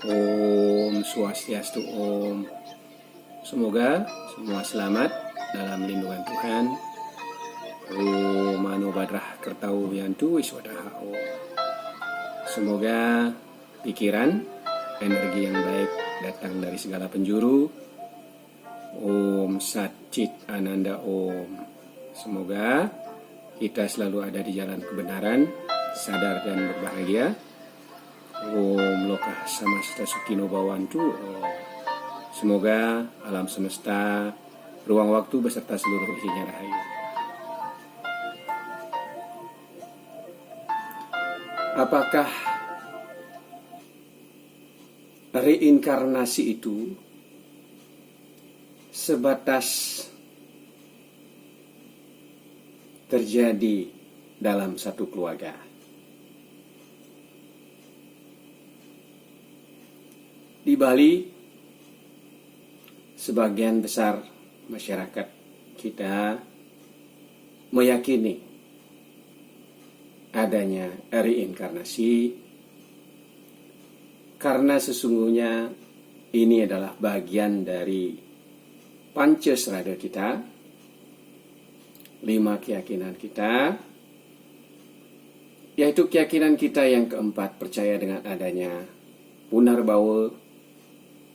Om Swastiastu Om. Semoga semua selamat dalam lindungan Tuhan. Om Mano Badrah Kertau Wiantu Wiswadaha Om. Semoga pikiran, energi yang baik datang dari segala penjuru. Om Satchit Ananda Om. Semoga kita selalu ada di jalan kebenaran, sadar dan berbahagia. Om Lokah Samasta Sukino Bawantu Om. Semoga alam semesta, ruang waktu beserta seluruh isinya rahayu. Apakah reinkarnasi itu sebatas terjadi dalam satu keluarga? Di Bali, sebagian besar masyarakat kita meyakini adanya reinkarnasi karena sesungguhnya ini adalah bagian dari Pancasrada kita, 5 keyakinan kita, yaitu keyakinan kita yang keempat percaya dengan adanya punarbawa,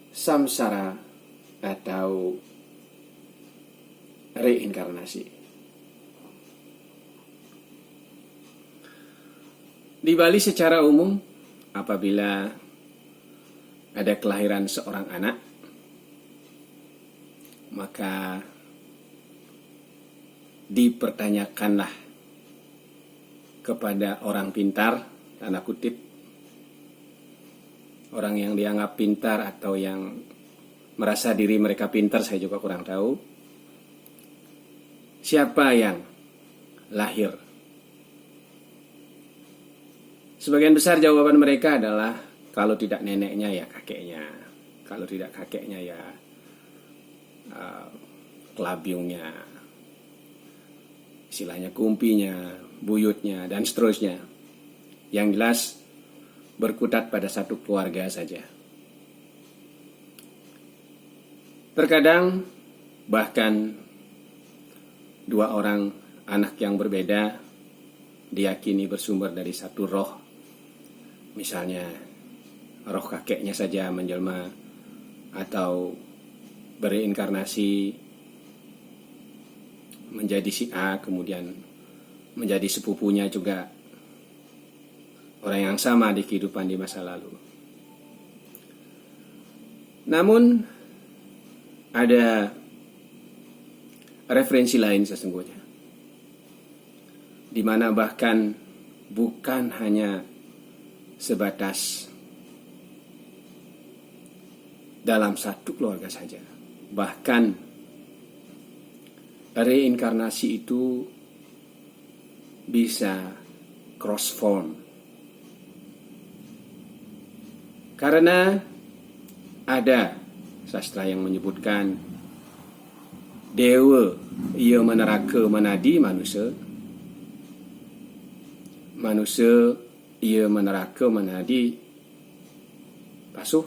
samsara atau reinkarnasi. Di Bali secara umum, apabila ada kelahiran seorang anak, maka dipertanyakanlah kepada orang pintar, tanda kutip, orang yang dianggap pintar atau yang merasa diri mereka pintar, saya juga kurang tahu. Siapa yang lahir? Sebagian besar jawaban mereka adalah kalau tidak neneknya ya kakeknya, kalau tidak kakeknya ya kelabiungnya, istilahnya kumpinya, buyutnya, dan seterusnya. Yang jelas berkutat pada satu keluarga saja. Terkadang bahkan 2 orang anak yang berbeda diyakini bersumber dari satu roh. Misalnya roh kakeknya saja menjelma atau bereinkarnasi menjadi si A, kemudian menjadi sepupunya juga orang yang sama di kehidupan di masa lalu. Namun ada referensi lain sesungguhnya, di mana bahkan bukan hanya sebatas dalam satu keluarga saja, bahkan reinkarnasi itu bisa cross form. Karena ada sastra yang menyebutkan dewa ia meneraka menadi manusia, manusia ia meneraka menadi pasuh,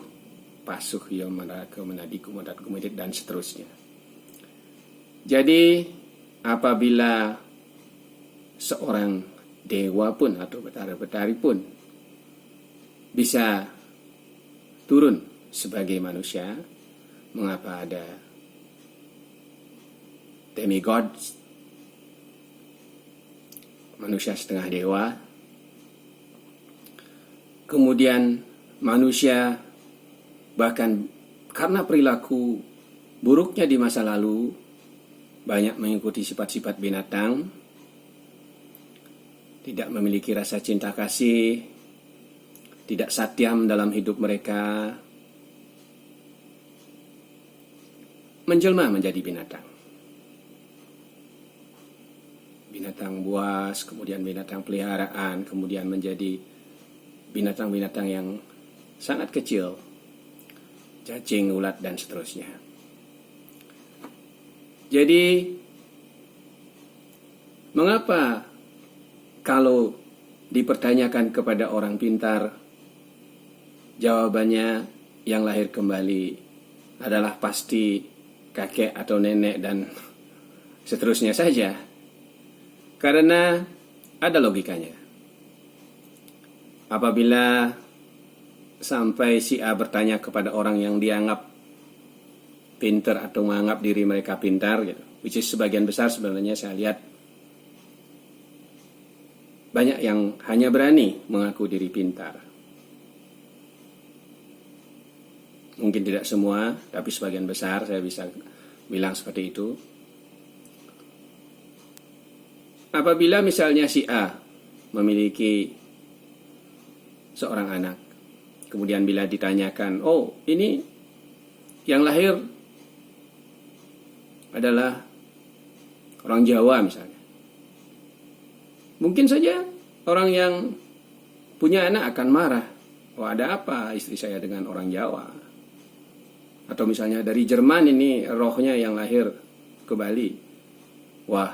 pasuh ia meneraka menadi kumedit dan seterusnya. Jadi apabila seorang dewa pun atau betari-betari pun bisa turun sebagai manusia, mengapa ada demigods, manusia setengah dewa? Kemudian manusia bahkan karena perilaku buruknya di masa lalu banyak mengikuti sifat-sifat binatang, tidak memiliki rasa cinta kasih, tidak satyam dalam hidup mereka, menjelma menjadi binatang. Binatang buas, kemudian binatang peliharaan, kemudian menjadi binatang-binatang yang sangat kecil, cacing, ulat, dan seterusnya. Jadi, mengapa kalau dipertanyakan kepada orang pintar jawabannya yang lahir kembali adalah pasti kakek atau nenek dan seterusnya saja. Karena ada logikanya. Apabila sampai si A bertanya kepada orang yang dianggap pintar atau menganggap diri mereka pintar, gitu, which is sebagian besar sebenarnya saya lihat banyak yang hanya berani mengaku diri pintar. Mungkin tidak semua, tapi sebagian besar saya bisa bilang seperti itu. Apabila misalnya si A memiliki seorang anak, kemudian bila ditanyakan, oh ini yang lahir adalah orang Jawa misalnya, mungkin saja orang yang punya anak akan marah. Oh, ada apa istri saya dengan orang Jawa? Atau misalnya dari Jerman ini rohnya yang lahir ke Bali. Wah,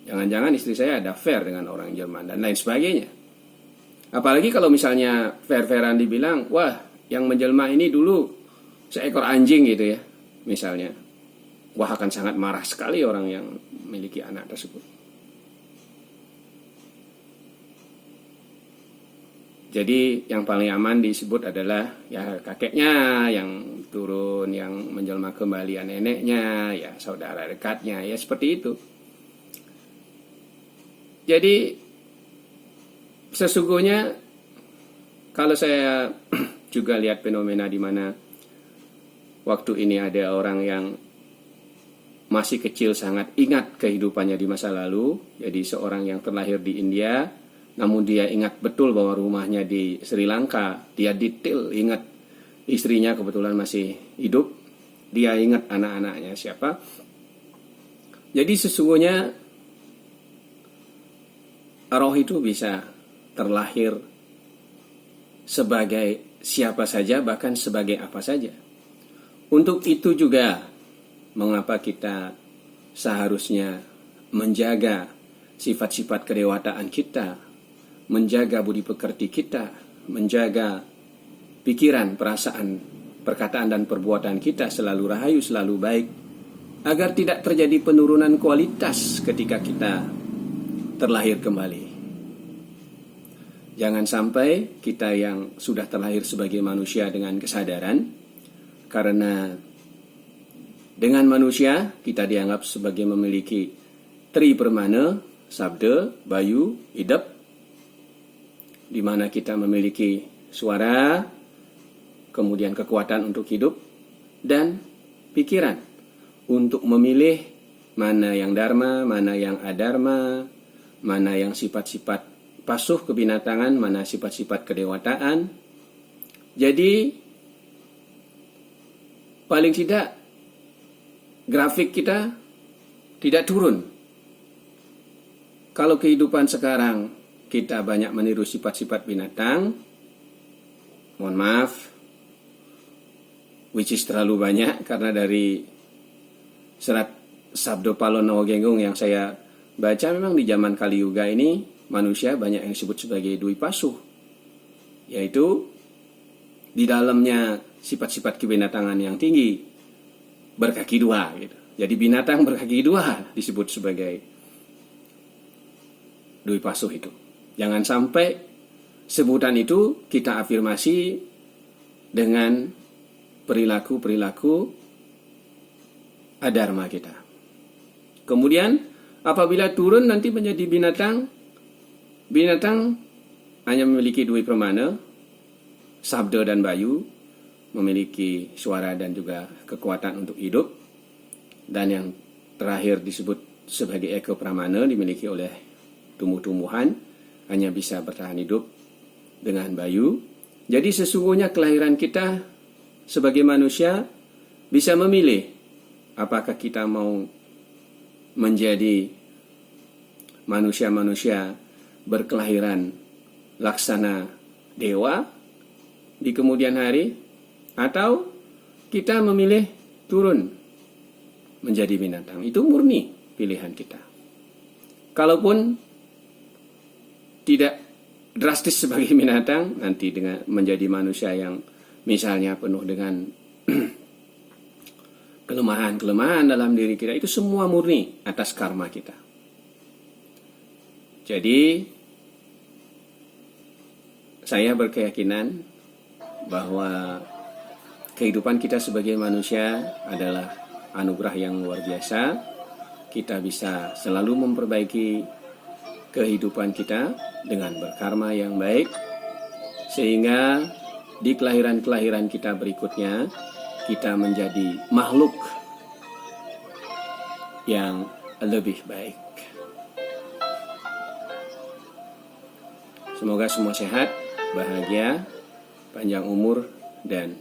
jangan-jangan istri saya ada affair dengan orang Jerman dan lain sebagainya. Apalagi kalau misalnya fair-fairan dibilang, wah yang menjelma ini dulu seekor anjing gitu ya, misalnya. Wah, akan sangat marah sekali orang yang memiliki anak tersebut. Jadi yang paling aman disebut adalah ya kakeknya yang turun, yang menjelma kembali neneknya, ya saudara dekatnya, ya seperti itu. Jadi sesungguhnya kalau saya juga lihat fenomena di mana waktu ini ada orang yang masih kecil sangat ingat kehidupannya di masa lalu. Jadi seorang yang terlahir di India, namun dia ingat betul bahwa rumahnya di Sri Lanka. Dia detail ingat istrinya kebetulan masih hidup. Dia ingat anak-anaknya siapa. Jadi sesungguhnya roh itu bisa terlahir sebagai siapa saja, bahkan sebagai apa saja. Untuk itu juga mengapa kita seharusnya menjaga sifat-sifat kedewataan kita, menjaga budi pekerti kita, menjaga pikiran, perasaan, perkataan dan perbuatan kita selalu rahayu, selalu baik, agar tidak terjadi penurunan kualitas ketika kita terlahir kembali. Jangan sampai kita yang sudah terlahir sebagai manusia dengan kesadaran, karena dengan manusia kita dianggap sebagai memiliki tri permana, sabda, bayu, idap, di mana kita memiliki suara, kemudian kekuatan untuk hidup, dan pikiran untuk memilih mana yang dharma, mana yang adharma, mana yang sifat-sifat pasuh kebinatangan, mana sifat-sifat kedewataan. Jadi paling tidak grafik kita tidak turun. Kalau kehidupan sekarang kita banyak meniru sifat-sifat binatang, mohon maaf, which is terlalu banyak, karena dari serat Sabdo Palono Genggong yang saya baca, memang di zaman Kali Yuga ini manusia banyak yang disebut sebagai dwi pasuh, yaitu di dalamnya sifat-sifat kebinatangan yang tinggi, berkaki dua gitu. Jadi binatang berkaki dua disebut sebagai dwi pasuh itu. Jangan sampai sebutan itu kita afirmasi dengan perilaku-perilaku adharma kita. Kemudian apabila turun nanti menjadi binatang hanya memiliki dua permana, sabda dan bayu, memiliki suara dan juga kekuatan untuk hidup, dan yang terakhir disebut sebagai eko pramana, dimiliki oleh tumbuh-tumbuhan, hanya bisa bertahan hidup dengan bayu. Jadi sesungguhnya kelahiran kita sebagai manusia bisa memilih apakah kita mau menjadi manusia-manusia berkelahiran laksana dewa di kemudian hari, atau kita memilih turun menjadi binatang. Itu murni pilihan kita. Kalaupun tidak drastis sebagai binatang, nanti dengan menjadi manusia yang misalnya penuh dengan kelemahan-kelemahan dalam diri kita, itu semua murni atas karma kita. Jadi saya berkeyakinan bahwa kehidupan kita sebagai manusia adalah anugerah yang luar biasa. Kita bisa selalu memperbaiki kehidupan kita dengan berkarma yang baik, sehingga di kelahiran-kelahiran kita berikutnya kita menjadi makhluk yang lebih baik. Semoga semua sehat, bahagia, panjang umur, dan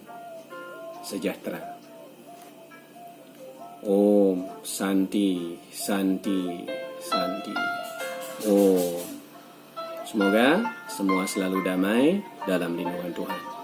sejahtera. Om Santi, Santi, Santi. Om. Semoga semua selalu damai dalam lindungan Tuhan.